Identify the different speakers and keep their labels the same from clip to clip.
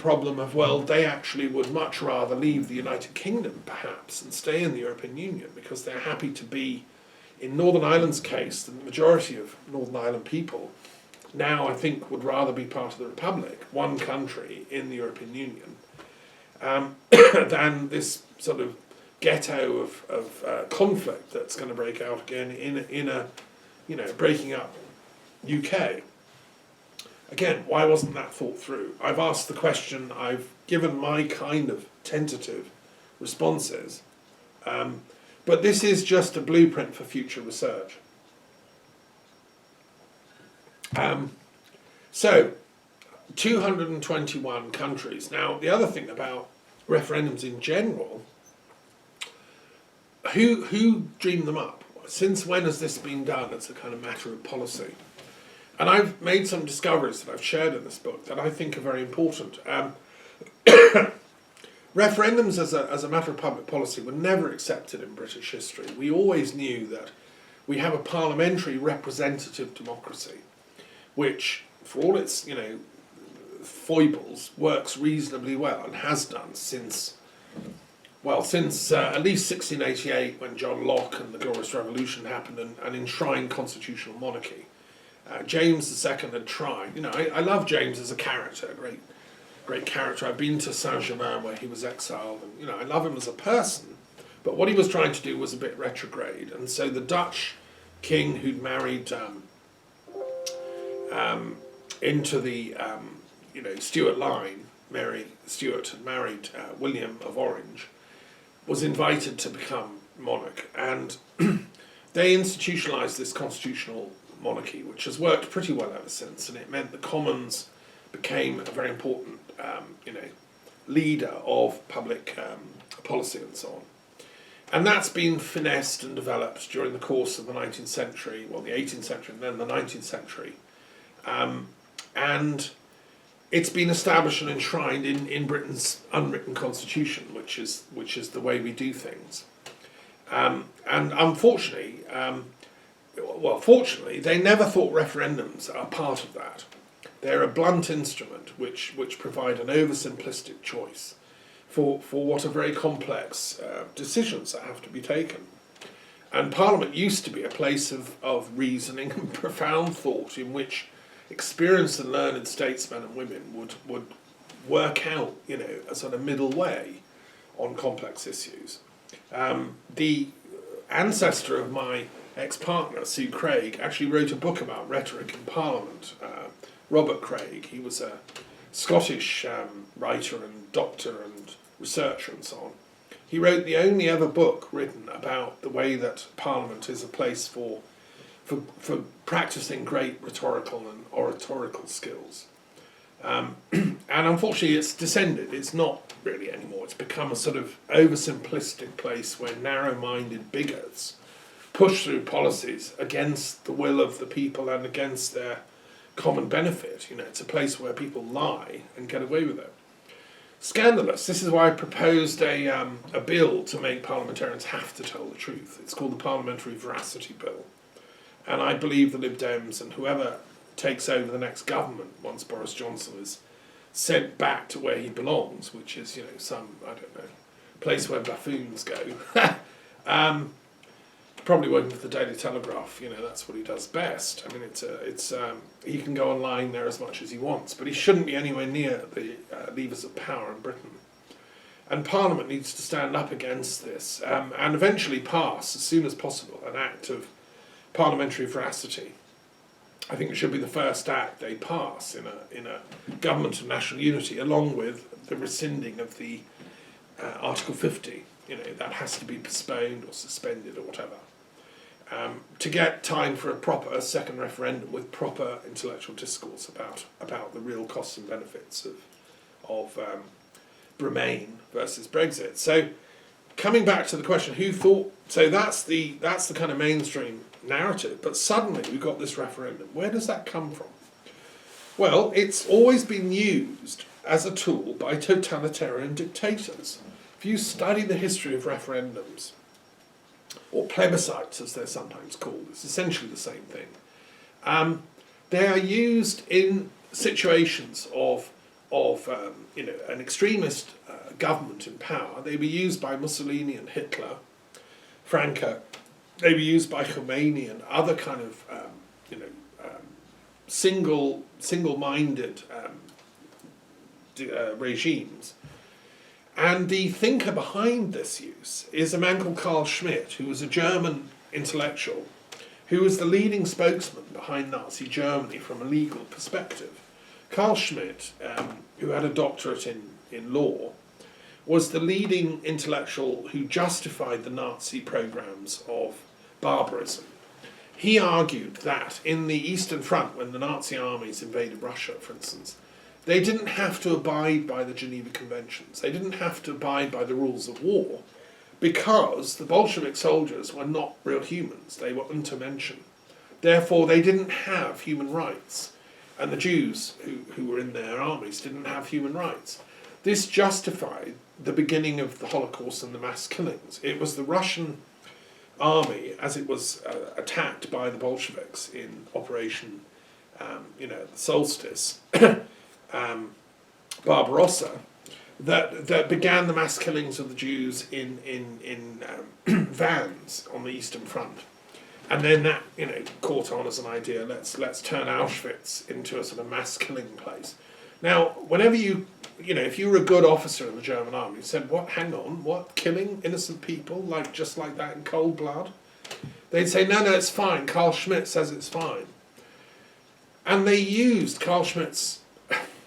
Speaker 1: problem of, well, they actually would much rather leave the United Kingdom, perhaps, and stay in the European Union because they're happy to be, in Northern Ireland's case, the majority of Northern Ireland people now, I think, would rather be part of the Republic, one country in the European Union, than this sort of ghetto of conflict that's going to break out again in a breaking up UK. Again, why wasn't that thought through? I've asked the question, I've given my kind of tentative responses, but this is just a blueprint for future research. So, 221 countries. Now, the other thing about referendums in general, who dreamed them up? Since when has this been done as a kind of matter of policy? And I've made some discoveries that I've shared in this book that I think are very important. Referendums as a matter of public policy were never accepted in British history. We always knew that we have a parliamentary representative democracy, which, for all its foibles, works reasonably well and has done since at least 1688, when John Locke and the Glorious Revolution happened and enshrined constitutional monarchy. James II had tried. I love James as a character, great character. I've been to Saint-Germain where he was exiled, and I love him as a person. But what he was trying to do was a bit retrograde, and so the Dutch king who'd married into the Stuart line, Mary Stuart had married William of Orange, was invited to become monarch, and they institutionalised this constitutional monarchy, which has worked pretty well ever since, and it meant the Commons became a very important leader of public policy and so on. And that's been finessed and developed during the course of the 19th century, well, the 18th century and then the 19th century. And it's been established and enshrined in Britain's unwritten constitution, which is the way we do things. And unfortunately, fortunately, they never thought referendums are part of that. They're a blunt instrument which provide an oversimplistic choice for what are very complex decisions that have to be taken. And Parliament used to be a place of reasoning and profound thought in which experienced and learned statesmen and women would work out, a sort of middle way on complex issues. The ancestor of my ex-partner, Sue Craig, actually wrote a book about rhetoric in Parliament. Robert Craig, he was a Scottish writer and doctor and researcher and so on. He wrote the only ever book written about the way that Parliament is a place for practicing great rhetorical and oratorical skills. And unfortunately it's descended. It's not really anymore. It's become a sort of oversimplistic place where narrow-minded bigots push through policies against the will of the people and against their common benefit. It's a place where people lie and get away with it. Scandalous. This is why I proposed a bill to make parliamentarians have to tell the truth. It's called the Parliamentary Veracity Bill. And I believe the Lib Dems and whoever takes over the next government once Boris Johnson is sent back to where he belongs, which is, some, place where buffoons go. Probably working for the Daily Telegraph, that's what he does best. I mean, he can go online there as much as he wants, but he shouldn't be anywhere near the levers of power in Britain. And Parliament needs to stand up against this and eventually pass, as soon as possible, an act of parliamentary veracity. I think it should be the first act they pass in a government of national unity, along with the rescinding of the Article 50. That has to be postponed or suspended or whatever. To get time for a proper second referendum with proper intellectual discourse about the real costs and benefits of Bremain versus Brexit. So, coming back to the question, who thought? So that's the kind of mainstream narrative. But suddenly we've got this referendum. Where does that come from? Well, it's always been used as a tool by totalitarian dictators. If you study the history of referendums, or plebiscites as they're sometimes called, it's essentially the same thing. They are used in situations of an extremist government in power. They were used by Mussolini and Hitler, Franco. They were used by Khomeini and other kind of single-minded regimes. And the thinker behind this use is a man called Carl Schmitt, who was a German intellectual, who was the leading spokesman behind Nazi Germany from a legal perspective. Carl Schmitt, who had a doctorate in law, was the leading intellectual who justified the Nazi programs of barbarism. He argued that in the Eastern Front, when the Nazi armies invaded Russia, for instance, they didn't have to abide by the Geneva Conventions. They didn't have to abide by the rules of war because the Bolshevik soldiers were not real humans. They were Untermenschen. Therefore, they didn't have human rights. And the Jews who were in their armies didn't have human rights. This justified the beginning of the Holocaust and the mass killings. It was the Russian army, as it was attacked by the Bolsheviks in Operation Solstice, Barbarossa, that began the mass killings of the Jews in vans on the Eastern Front. And then that, caught on as an idea, let's turn Auschwitz into a sort of mass killing place. Now, whenever if you were a good officer in the German army, you said, hang on, killing innocent people, just like that in cold blood? They'd say, no, it's fine, Carl Schmitt says it's fine. And they used Carl Schmitt's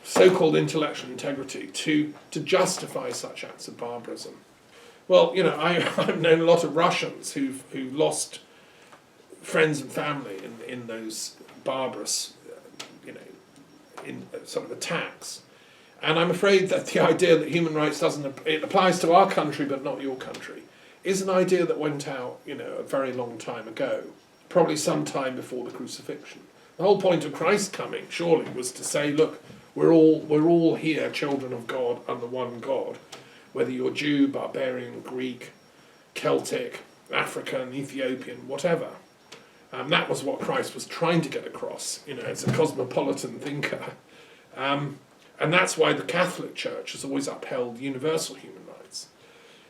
Speaker 1: so-called intellectual integrity to justify such acts of barbarism. Well, I've known a lot of Russians who lost friends and family in those barbarous, in sort of attacks. And I'm afraid that the idea that human rights it applies to our country but not your country, is an idea that went out, a very long time ago, probably some time before the crucifixion. The whole point of Christ coming, surely, was to say, look, we're all here, children of God, under one God, whether you're Jew, barbarian, Greek, Celtic, African, Ethiopian, whatever. That was what Christ was trying to get across, as a cosmopolitan thinker. And that's why the Catholic Church has always upheld universal human rights.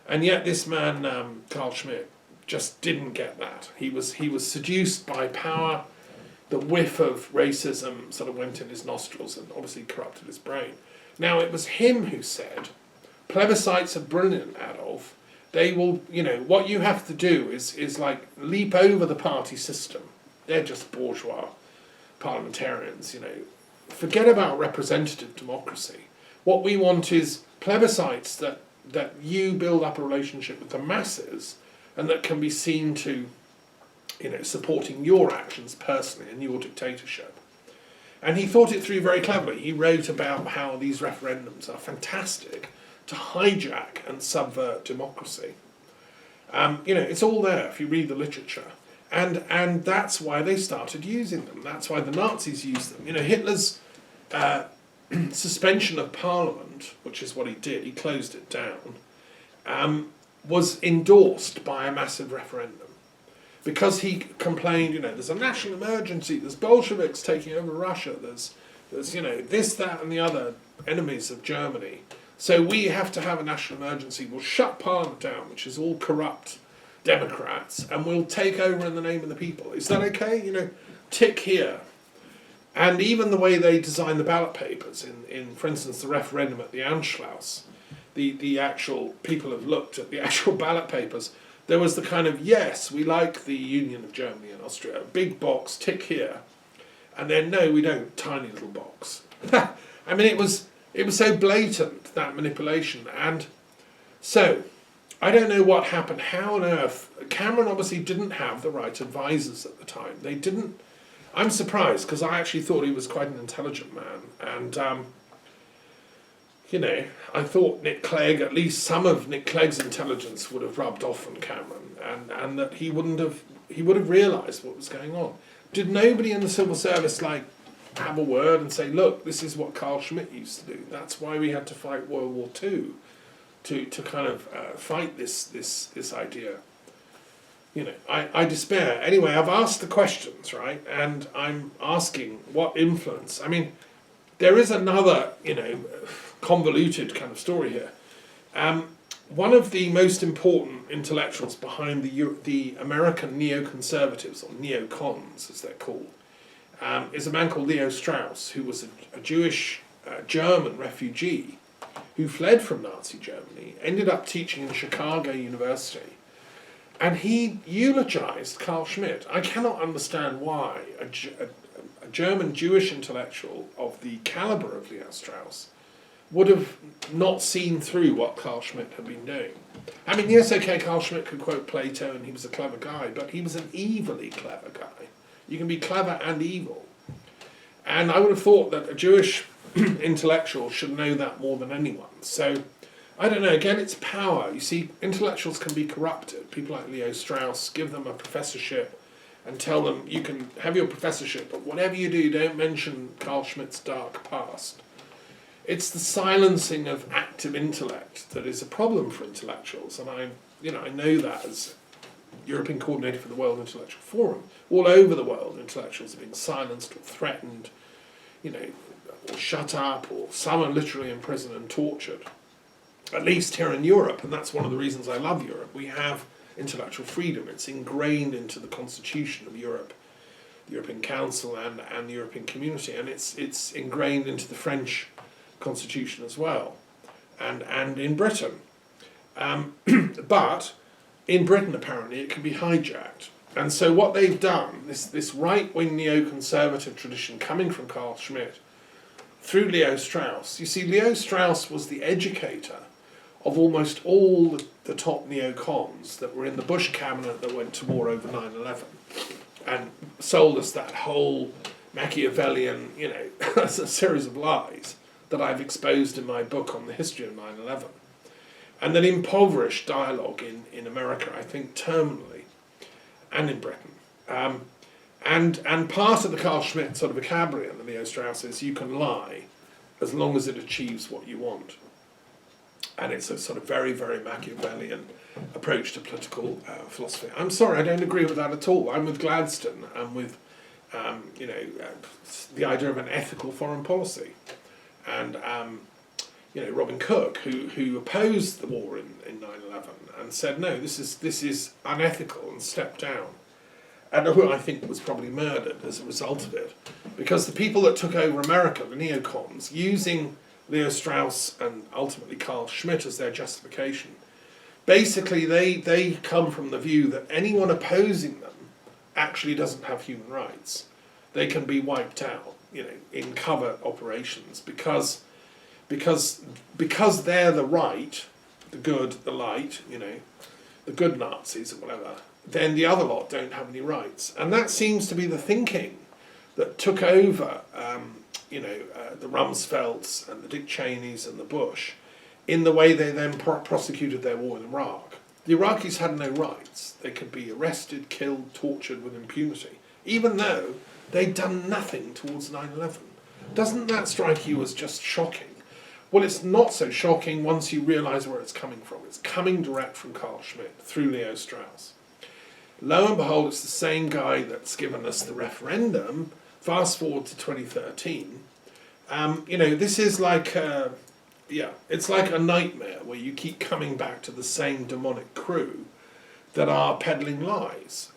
Speaker 1: And yet this man, Carl Schmitt, just didn't get that. He was seduced by power. The whiff of racism sort of went in his nostrils and obviously corrupted his brain. Now, it was him who said, plebiscites are brilliant, Adolf. They will, what you have to do is leap over the party system. They're just bourgeois parliamentarians, Forget about representative democracy. What we want is plebiscites that you build up a relationship with the masses and that can be seen to, supporting your actions personally in your dictatorship. And he thought it through very cleverly. He wrote about how these referendums are fantastic to hijack and subvert democracy. It's all there if you read the literature. And that's why they started using them. That's why the Nazis used them. Hitler's suspension of Parliament, which is what he did, he closed it down, was endorsed by a massive referendum. Because he complained, there's a national emergency, there's Bolsheviks taking over Russia, there's this, that and the other enemies of Germany. So we have to have a national emergency. We'll shut Parliament down, which is all corrupt Democrats, and we'll take over in the name of the people. Is that okay? Tick here. And even the way they design the ballot papers, in for instance, the referendum at the Anschluss, the actual people have looked at the actual ballot papers. There was the kind of, yes, we like the Union of Germany and Austria, big box, tick here. And then, no, we don't, tiny little box. I mean, it was so blatant, that manipulation. And so, I don't know what happened. How on earth? Cameron obviously didn't have the right advisors at the time. They didn't. I'm surprised, because I actually thought he was quite an intelligent man. And, I thought Nick Clegg, at least some of Nick Clegg's intelligence would have rubbed off on Cameron, and that he would have realised what was going on. Did nobody in the civil service have a word and say, look, this is what Carl Schmitt used to do. That's why we had to fight World War II, to kind of fight this idea. I despair. Anyway, I've asked the questions, right? And I'm asking what influence. I mean, there is another, convoluted kind of story here. One of the most important intellectuals behind the American neoconservatives, or neocons as they're called, is a man called Leo Strauss, who was a Jewish German refugee who fled from Nazi Germany, ended up teaching in Chicago University, and he eulogized Carl Schmitt. I cannot understand why a German Jewish intellectual of the caliber of Leo Strauss would have not seen through what Carl Schmitt had been doing. I mean, yes, okay, Carl Schmitt could quote Plato and he was a clever guy, but he was an evilly clever guy. You can be clever and evil. And I would have thought that a Jewish intellectual should know that more than anyone. So, I don't know, again, it's power. You see, intellectuals can be corrupted. People like Leo Strauss, give them a professorship and tell them, you can have your professorship, but whatever you do, don't mention Carl Schmitt's dark past. It's the silencing of active intellect that is a problem for intellectuals, and I know that as European coordinator for the World Intellectual Forum. All over the world, intellectuals are being silenced or threatened, or shut up, or some are literally imprisoned and tortured. At least here in Europe, and that's one of the reasons I love Europe. We have intellectual freedom. It's ingrained into the constitution of Europe, the European Council and the European Community, and it's ingrained into the French constitution as well, and in Britain. But in Britain, apparently, it can be hijacked. And so what they've done, this right-wing neoconservative tradition coming from Carl Schmitt through Leo Strauss, you see, Leo Strauss was the educator of almost all the top neocons that were in the Bush cabinet that went to war over 9/11 and sold us that whole Machiavellian, a series of lies that I've exposed in my book on the history of 9/11. And that impoverished dialogue in America, I think, terminally, and in Britain. And part of the Carl Schmitt sort of vocabulary and the Leo Strauss is you can lie as long as it achieves what you want. And it's a sort of very, very Machiavellian approach to political philosophy. I'm sorry, I don't agree with that at all. I'm with Gladstone. I'm with, the idea of an ethical foreign policy. And, Robin Cook, who opposed the war in 9/11 and said, no, this is unethical, and stepped down. And who I think was probably murdered as a result of it. Because the people that took over America, the neocons, using Leo Strauss and ultimately Carl Schmitt as their justification, basically they come from the view that anyone opposing them actually doesn't have human rights. They can be wiped out, in covert operations because they're the right, the good, the light, the good Nazis or whatever, then the other lot don't have any rights. And that seems to be the thinking that took over the Rumsfelds and the Dick Cheneys and the Bush in the way they then prosecuted their war in Iraq. The Iraqis had no rights. They could be arrested, killed, tortured with impunity, even though they'd done nothing towards 9/11. Doesn't that strike you as just shocking? Well, it's not so shocking once you realise where it's coming from. It's coming direct from Carl Schmitt through Leo Strauss. Lo and behold, it's the same guy that's given us the referendum. Fast forward to 2013. This is like, it's like a nightmare where you keep coming back to the same demonic crew that are peddling lies.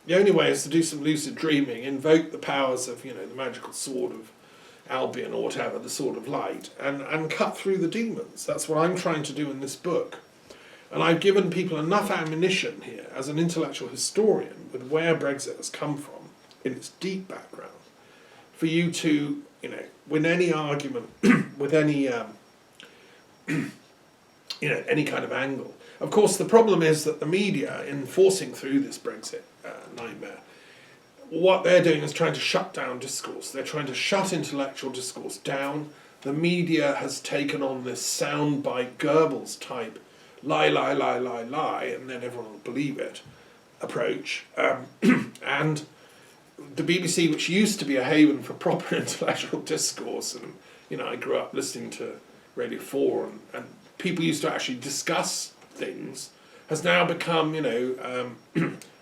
Speaker 1: The only way is to do some lucid dreaming, invoke the powers of, the magical sword of Albion or whatever, the sword of light, and cut through the demons. That's what I'm trying to do in this book. And I've given people enough ammunition here as an intellectual historian with where Brexit has come from in its deep background for you to, win any argument with any, any kind of angle. Of course, the problem is that the media, in forcing through this Brexit nightmare, what they're doing is trying to shut down discourse. They're trying to shut intellectual discourse down. The media has taken on this soundbite Goebbels type lie, lie, lie, lie, lie, and then everyone will believe it approach. And the BBC, which used to be a haven for proper intellectual discourse, and I grew up listening to Radio 4, and people used to actually discuss things, has now become,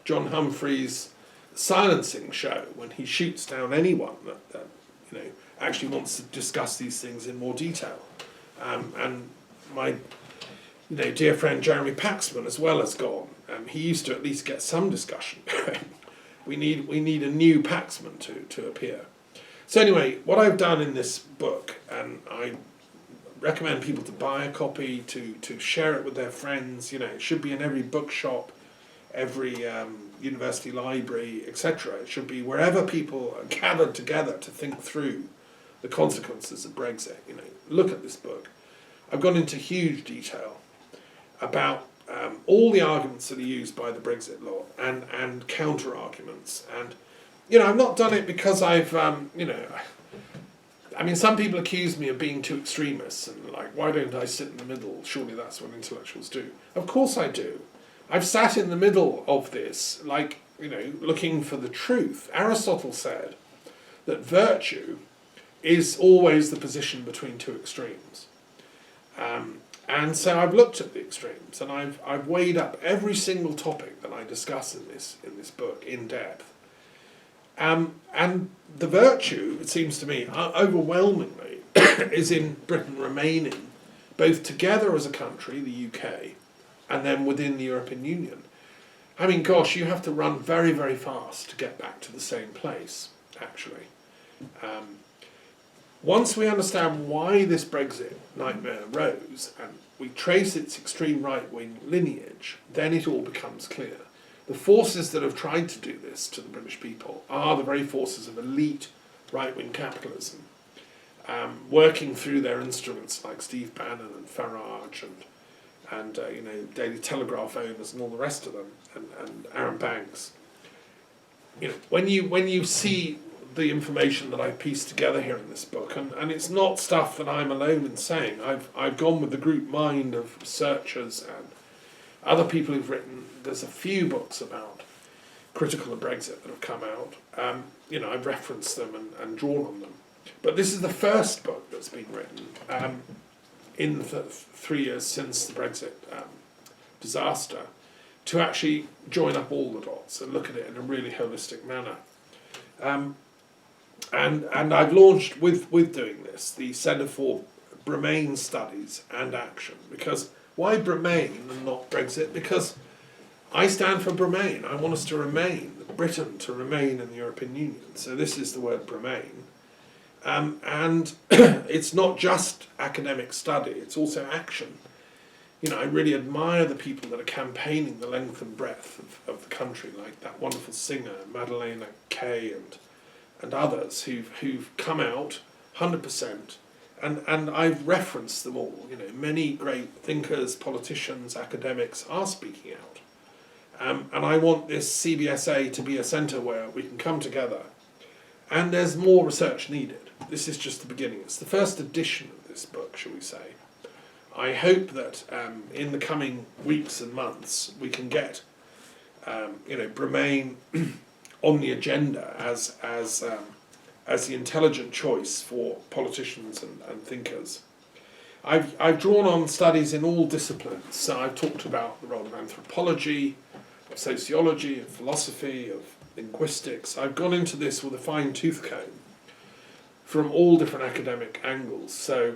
Speaker 1: John Humphrey's silencing show when he shoots down anyone that actually wants to discuss these things in more detail. And my dear friend Jeremy Paxman as well has gone. He used to at least get some discussion going. We need a new Paxman to appear. So anyway, what I've done in this book, and I recommend people to buy a copy, to share it with their friends. It should be in every bookshop, every university library, etc. It should be wherever people are gathered together to think through the consequences of Brexit. Look at this book. I've gone into huge detail about all the arguments that are used by the Brexit law and counter arguments. And I've not done it because I've some people accuse me of being too extremist and why don't I sit in the middle? Surely that's what intellectuals do. Of course I do. I've sat in the middle of this, looking for the truth. Aristotle said that virtue is always the position between two extremes. And so I've looked at the extremes, and I've weighed up every single topic that I discuss in this book in depth. And the virtue, it seems to me, overwhelmingly, is in Britain remaining both together as a country, the UK, and then within the European Union. Gosh, you have to run very, very fast to get back to the same place, actually. Once we understand why this Brexit nightmare arose, and we trace its extreme right-wing lineage, then it all becomes clear. The forces that have tried to do this to the British people are the very forces of elite right-wing capitalism, working through their instruments like Steve Bannon and Farage and Daily Telegraph owners and all the rest of them, and Aaron Banks. When you see the information that I've pieced together here in this book, and it's not stuff that I'm alone in saying. I've gone with the group mind of researchers and other people who've written. There's a few books about critical of Brexit that have come out. I've referenced them and drawn on them. But this is the first book that's been written in the 3 years since the Brexit disaster to actually join up all the dots and look at it in a really holistic manner. And I've launched with doing this the Centre for Bremain Studies and Action. Because why Bremain and not Brexit? Because I stand for Bremain. I want us to remain, Britain to remain in the European Union. So this is the word Bremain. And it's not just academic study, it's also action. I really admire the people that are campaigning the length and breadth of the country, like that wonderful singer, Madalena Kay, and others who've come out 100%, and I've referenced them all. Many great thinkers, politicians, academics are speaking out. And I want this CBSA to be a centre where we can come together. And there's more research needed. This is just the beginning. It's the first edition of this book, shall we say. I hope that in the coming weeks and months we can get Bremain on the agenda as the intelligent choice for politicians and thinkers. I've drawn on studies in all disciplines. So I've talked about the role of anthropology, of sociology, of philosophy, of linguistics. I've gone into this with a fine-tooth comb from all different academic angles. So,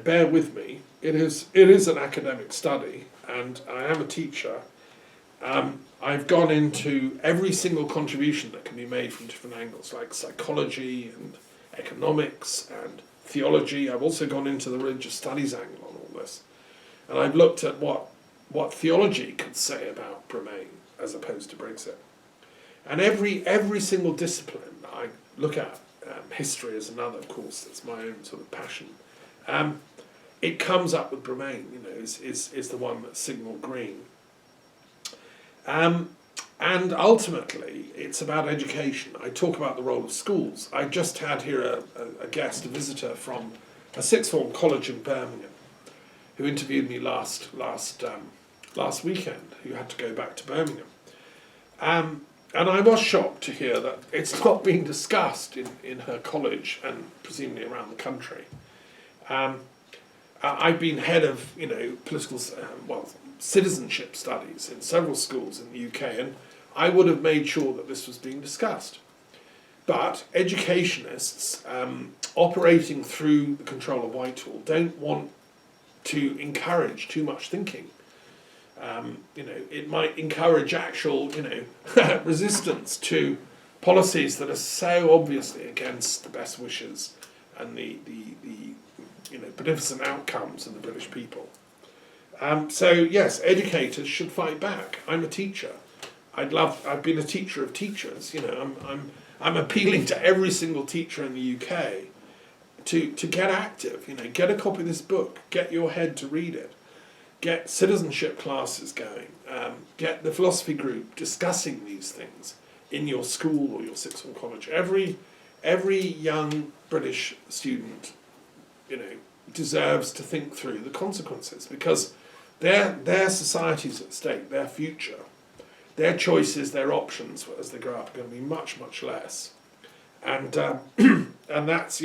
Speaker 1: bear with me. It is an academic study, and I am a teacher. I've gone into every single contribution that can be made from different angles, like psychology and economics and theology. I've also gone into the religious studies angle on all this. And I've looked at what theology could say about Bremain as opposed to Brexit. And every single discipline that I look at, history is another, of course, that's my own sort of passion. It comes up with Bremain, is the one that's signal green. And ultimately, it's about education. I talk about the role of schools. I just had here a guest, a visitor from a sixth form college in Birmingham, who interviewed me last weekend, who had to go back to Birmingham. And I was shocked to hear that it's not being discussed in her college and presumably around the country. I've been head of political citizenship studies in several schools in the UK, and I would have made sure that this was being discussed. But educationists operating through the control of Whitehall don't want to encourage too much thinking. It might encourage actual, resistance to policies that are so obviously against the best wishes and the beneficent outcomes of the British people. So yes, educators should fight back. I'm a teacher. I've been a teacher of teachers. I'm appealing to every single teacher in the UK to get active. Get a copy of this book. Get your head to read it. Get citizenship classes going. Get the philosophy group discussing these things in your school or your sixth form college. Every young British student, deserves to think through the consequences, because their society's at stake, their future, their choices, their options as they grow up are going to be much, much less. And and that's,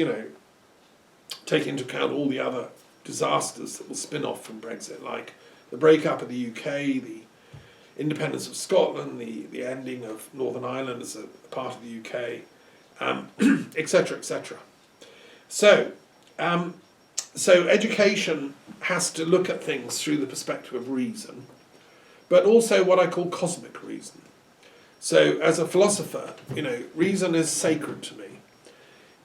Speaker 1: taking into account all the other disasters that will spin off from Brexit, like the breakup of the UK, the independence of Scotland, the ending of Northern Ireland as a part of the UK, etc., etc. So education has to look at things through the perspective of reason, but also what I call cosmic reason. So as a philosopher, reason is sacred to me.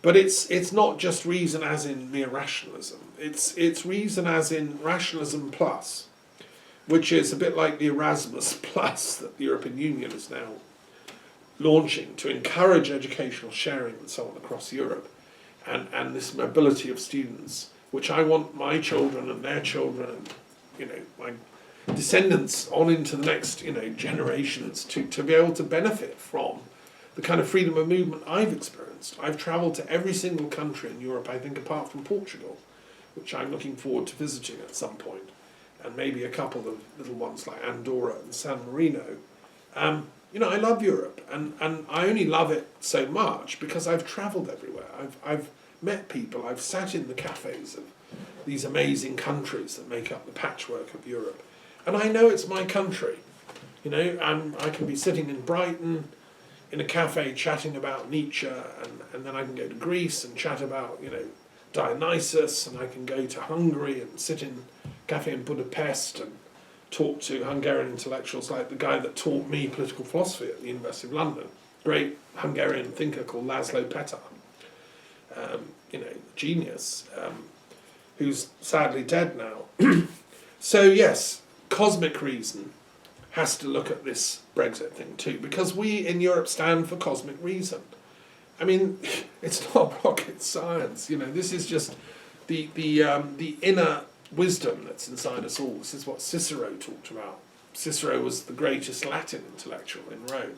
Speaker 1: But it's not just reason as in mere rationalism. It's reason as in rationalism plus, which is a bit like the Erasmus Plus that the European Union is now launching to encourage educational sharing and so on across Europe, and this mobility of students, which I want my children and their children and my descendants on into the next generations to be able to benefit from the kind of freedom of movement I've experienced. I've travelled to every single country in Europe, I think, apart from Portugal, which I'm looking forward to visiting at some point, and maybe a couple of little ones like Andorra and San Marino. I love Europe, and I only love it so much because I've travelled everywhere. I've met people, I've sat in the cafes of these amazing countries that make up the patchwork of Europe, and I know it's my country. I can be sitting in Brighton in a cafe chatting about Nietzsche, and then I can go to Greece and chat about Dionysus, and I can go to Hungary and sit in a cafe in Budapest and talk to Hungarian intellectuals like the guy that taught me political philosophy at the University of London, great Hungarian thinker called Laszlo Petar, genius, who's sadly dead now. So yes, cosmic reason has to look at this Brexit thing too, because we in Europe stand for cosmic reason. I mean, it's not rocket science. This is just the inner wisdom that's inside us all. This is what Cicero talked about. Cicero was the greatest Latin intellectual in Rome,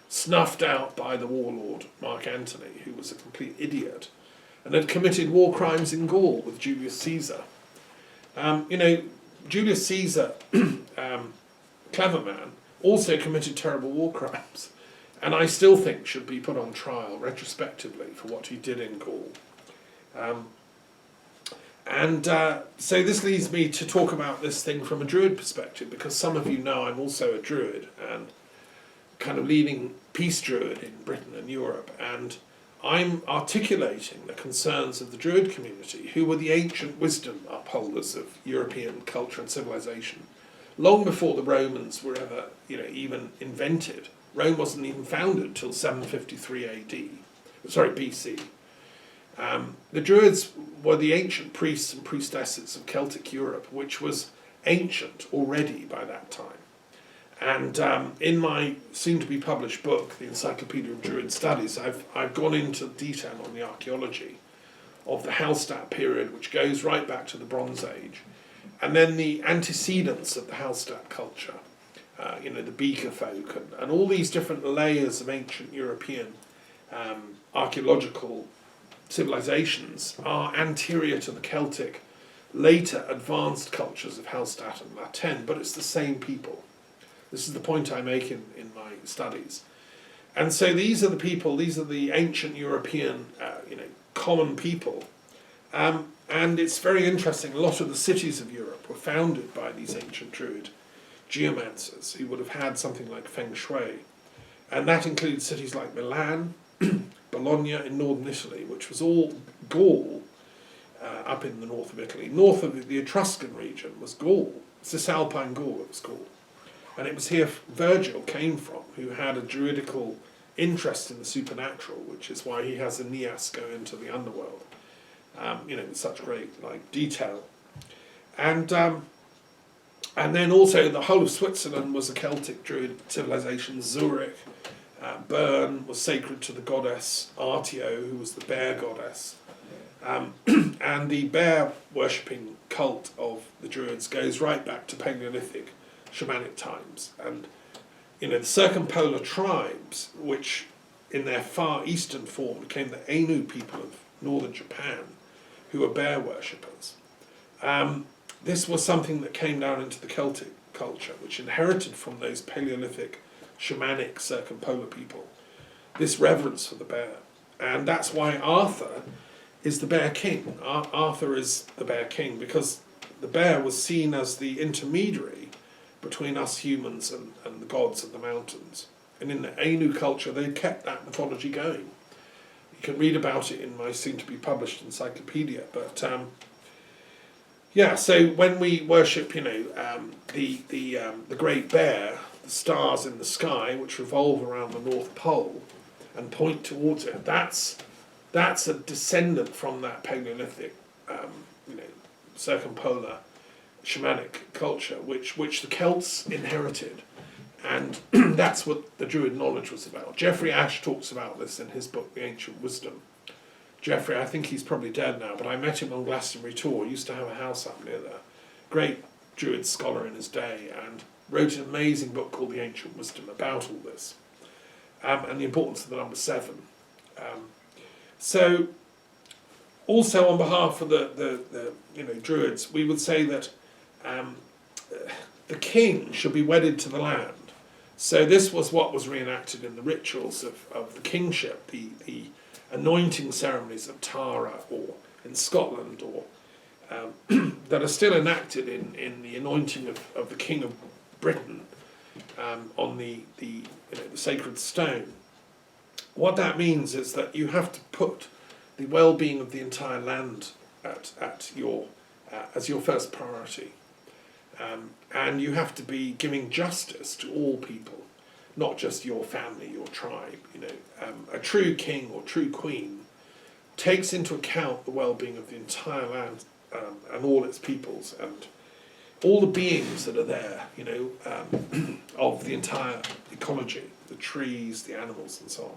Speaker 1: snuffed out by the warlord Mark Antony, who was a complete idiot, and had committed war crimes in Gaul with Julius Caesar. Julius Caesar, clever man, also committed terrible war crimes, and I still think should be put on trial retrospectively for what he did in Gaul. So this leads me to talk about this thing from a Druid perspective, because some of you know I'm also a Druid and kind of leading peace Druid in Britain and Europe, and I'm articulating the concerns of the Druid community, who were the ancient wisdom upholders of European culture and civilization, long before the Romans were ever, even invented. Rome wasn't even founded till 753 BC. The Druids were the ancient priests and priestesses of Celtic Europe, which was ancient already by that time. And in my soon-to-be-published book, The Encyclopedia of Druid Studies, I've gone into detail on the archaeology of the Hallstatt period, which goes right back to the Bronze Age, and then the antecedents of the Hallstatt culture, the Beaker folk, and all these different layers of ancient European archaeological civilizations are anterior to the Celtic, later advanced cultures of Hallstatt and La Tène, but it's the same people. This is the point I make in my studies. And so these are the people, these are the ancient European, common people. And it's very interesting, a lot of the cities of Europe were founded by these ancient Druid geomancers who would have had something like Feng Shui. And that includes cities like Milan, Bologna in northern Italy, which was all Gaul, up in the north of Italy. North of the Etruscan region was Gaul. Cisalpine Gaul, it was called. And it was here Virgil came from, who had a druidical interest in the supernatural, which is why he has Aeneas go into the underworld, with such great detail. And then also the whole of Switzerland was a Celtic Druid civilization. Zurich, Bern was sacred to the goddess Artio, who was the bear goddess. And the bear worshipping cult of the Druids goes right back to Paleolithic shamanic times. And the circumpolar tribes, which in their far eastern form became the Ainu people of northern Japan, who were bear worshippers. This was something that came down into the Celtic culture, which inherited from those Paleolithic shamanic circumpolar people this reverence for the bear. And that's why Arthur is the bear king. Arthur is the bear king because the bear was seen as the intermediary between us humans and the gods of the mountains. And in the Ainu culture, they kept that mythology going. You can read about it in my soon-to-be-published encyclopedia. But so when we worship, the great bear, the stars in the sky, which revolve around the North Pole and point towards it, that's a descendant from that Paleolithic, circumpolar shamanic culture, which the Celts inherited, and that's what the Druid knowledge was about. Geoffrey Ashe talks about this in his book, The Ancient Wisdom. Geoffrey, I think he's probably dead now, but I met him on Glastonbury Tor. He used to have a house up near there. Great Druid scholar in his day, and wrote an amazing book called The Ancient Wisdom about all this, and the importance of the number 7. So, also on behalf of the Druids, we would say that the king should be wedded to the land. So this was what was reenacted in the rituals of the kingship, the anointing ceremonies of Tara, or in Scotland, or that are still enacted in the anointing of the King of Britain on the sacred stone. What that means is that you have to put the well-being of the entire land as your first priority, and you have to be giving justice to all people, not just your family, your tribe. A true king or true queen takes into account the well-being of the entire land and all its peoples and all the beings that are there. Of the entire ecology, the trees, the animals, and so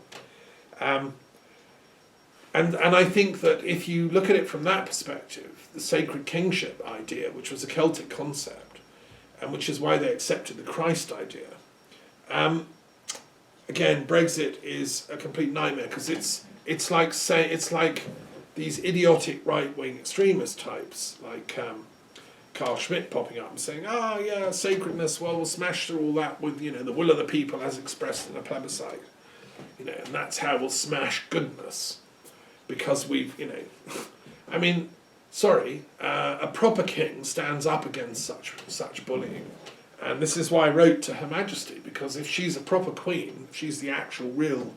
Speaker 1: on. And I think that if you look at it from that perspective, the sacred kingship idea, which was a Celtic concept, and which is why they accepted the Christ idea, again, Brexit is a complete nightmare because it's like these idiotic right-wing extremist types like Carl Schmitt popping up and saying, sacredness, well, we'll smash through all that with the will of the people as expressed in a plebiscite, and that's how we'll smash goodness. Because we've, a proper king stands up against such bullying. And this is why I wrote to Her Majesty, because if she's a proper queen, if she's the actual, real,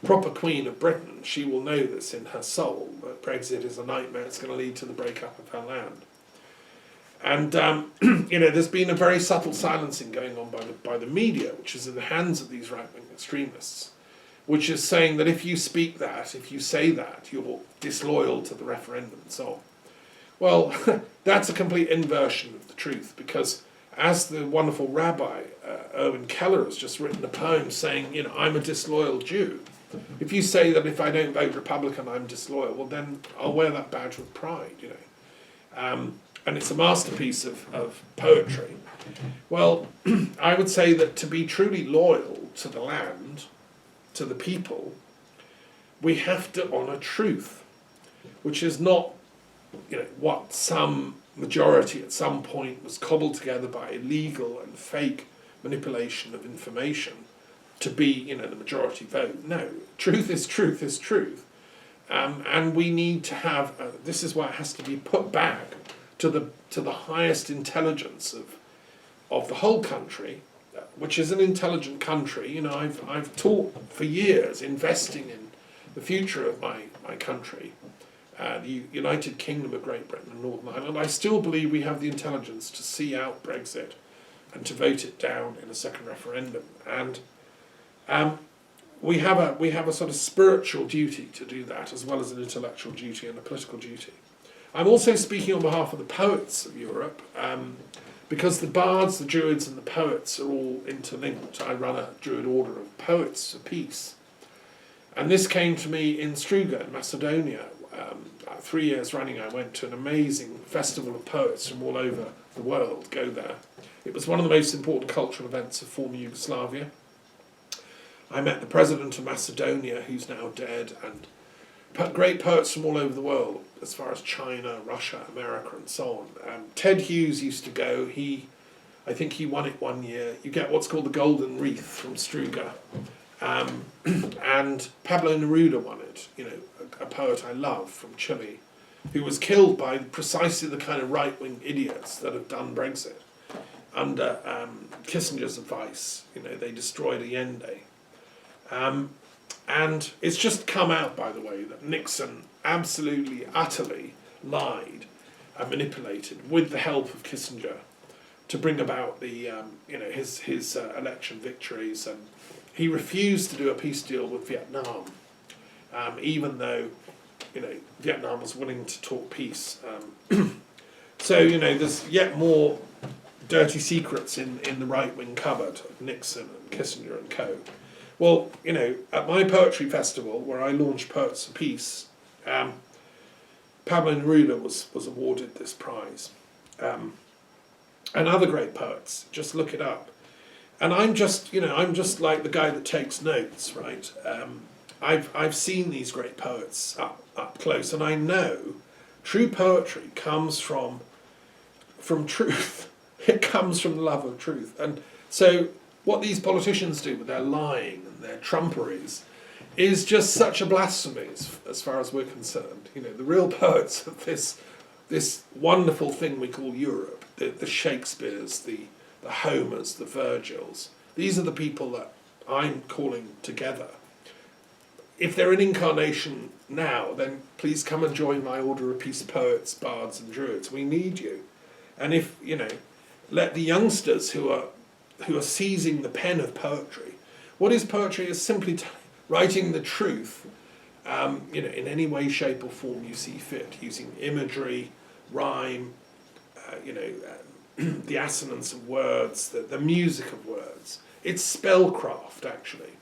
Speaker 1: proper queen of Britain, she will know this in her soul, that Brexit is a nightmare, it's going to lead to the breakup of her land. And, there's been a very subtle silencing going on by the media, which is in the hands of these right-wing extremists, which is saying that if you speak that, if you say that, you're disloyal to the referendum and so on. Well, that's a complete inversion of the truth, because as the wonderful rabbi Erwin Keller has just written a poem saying, I'm a disloyal Jew. If you say that if I don't vote Republican, I'm disloyal, well then I'll wear that badge with pride, and it's a masterpiece of poetry. Well, I would say that to be truly loyal to the land, to the people, we have to honour truth, which is not what some majority at some point was cobbled together by illegal and fake manipulation of information to be the majority vote. No, truth is truth is truth, and we need to have this is why it has to be put back to the highest intelligence of the whole country, which is an intelligent country. I've taught for years investing in the future of my country, the United Kingdom of Great Britain and Northern Ireland, I still believe we have the intelligence to see out Brexit and to vote it down in a second referendum. And we have a sort of spiritual duty to do that, as well as an intellectual duty and a political duty. I'm also speaking on behalf of the poets of Europe, because the bards, the Druids and the poets are all interlinked. I run a Druid order of poets of peace. And this came to me in Struga in Macedonia. 3 years running I went to an amazing festival of poets from all over the world go there. It was one of the most important cultural events of former Yugoslavia. I met the president of Macedonia, who's now dead, and great poets from all over the world, as far as China, Russia, America, and so on. Ted Hughes used to go. I think he won it one year. You get what's called the Golden Wreath from Struga. And Pablo Neruda won it, a poet I love from Chile, who was killed by precisely the kind of right-wing idiots that have done Brexit. Under Kissinger's advice, they destroyed Allende. And it's just come out, by the way, that Nixon absolutely, utterly lied and manipulated with the help of Kissinger to bring about the his election victories, and he refused to do a peace deal with Vietnam, even though Vietnam was willing to talk peace. So there's yet more dirty secrets in the right-wing cupboard of Nixon and Kissinger and co. Well, at my poetry festival, where I launched Poets of Peace, Pablo Neruda was awarded this prize. And other great poets, just look it up. And I'm just like the guy that takes notes, right? I've seen these great poets up close, and I know true poetry comes from truth. It comes from the love of truth. And so what these politicians do with their lying and their trumperies is just such a blasphemy as far as we're concerned. The real poets of this wonderful thing we call Europe, the Shakespeares, the Homers, the Virgils, these are the people that I'm calling together. If they're in incarnation now, then please come and join my Order of Peace poets, bards and druids. We need you. And if, let the youngsters who are seizing the pen of poetry. What is poetry? Is simply writing the truth, in any way, shape, or form you see fit, using imagery, rhyme, the assonance of words, the music of words. It's spellcraft, actually.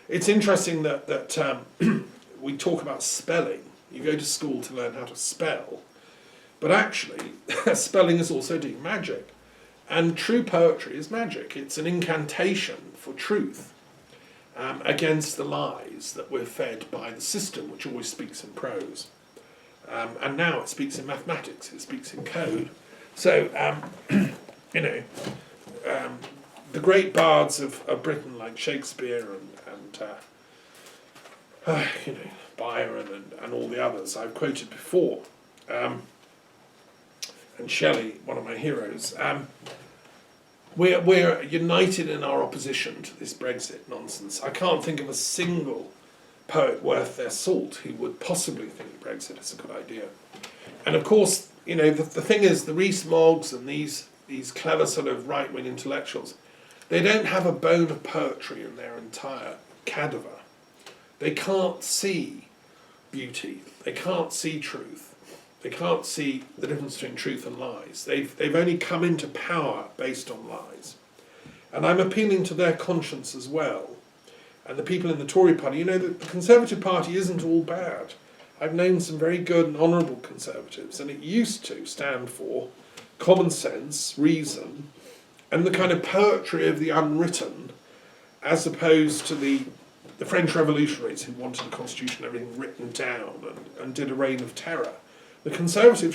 Speaker 1: It's interesting that we talk about spelling. You go to school to learn how to spell, but actually, spelling is also doing magic. And true poetry is magic. It's an incantation for truth against the lies that we're fed by the system, which always speaks in prose. And now it speaks in mathematics, it speaks in code. So, the great bards of Britain, like Shakespeare and Byron and all the others I've quoted before, and Shelley, one of my heroes, we're united in our opposition to this Brexit nonsense. I can't think of a single poet worth their salt who would possibly think Brexit is a good idea. And of course, the thing is, the Rees-Moggs and these clever sort of right-wing intellectuals, they don't have a bone of poetry in their entire cadaver. They can't see beauty. They can't see truth. They can't see the difference between truth and lies. They've only come into power based on lies. And I'm appealing to their conscience as well. And the people in the Tory party, the Conservative Party isn't all bad. I've known some very good and honourable Conservatives, and it used to stand for common sense, reason, and the kind of poetry of the unwritten, as opposed to the French revolutionaries who wanted a constitution, everything written down, and did a reign of terror. The Conservatives